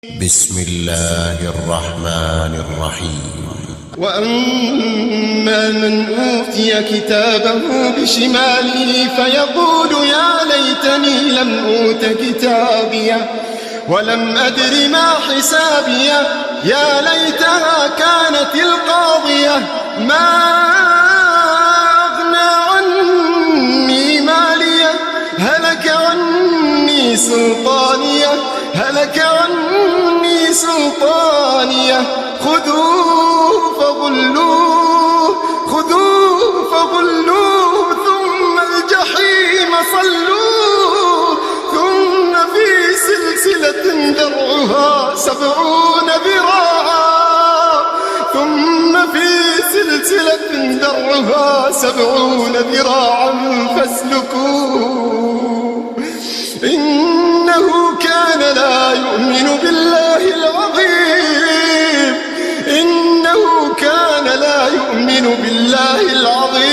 بسم الله الرحمن الرحيم. وأما من أوتي كتابه بشماله فيقول يا ليتني لم أوت كتابيه ولم أدر ما حسابيه يا ليتها كانت القاضية ما أغنى عني ماليه هلك عني سلطانيه خذوه فغلوه ثم الجحيم صلوه ثم في سلسلة ذرعها 70 ذراعا فاسلكوه إنه كان لا يؤمن بالله العظيم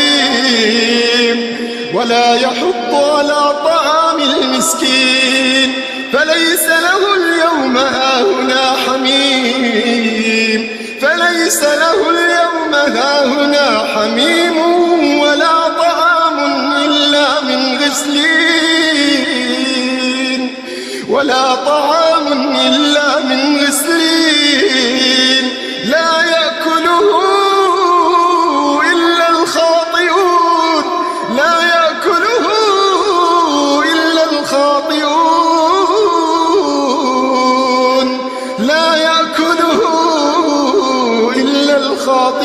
ولا يحض على طعام المسكين فليس له اليوم هاهنا حميم ولا طعام إلا من غسلين لا يأكله إلا الخاطئون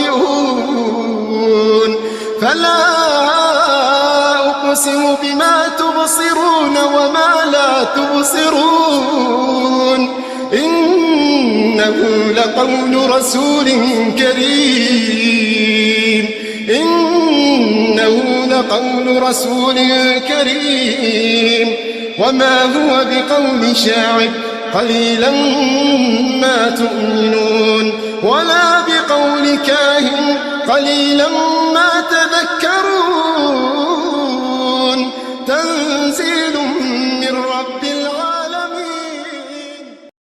فلا أقسم بما تبصرون وما لا تبصرون إنه لقول رسول كريم وما هو بقول شاعر قليلا ما تؤمنون ولا بقول كاهن قليلا ما تذكرون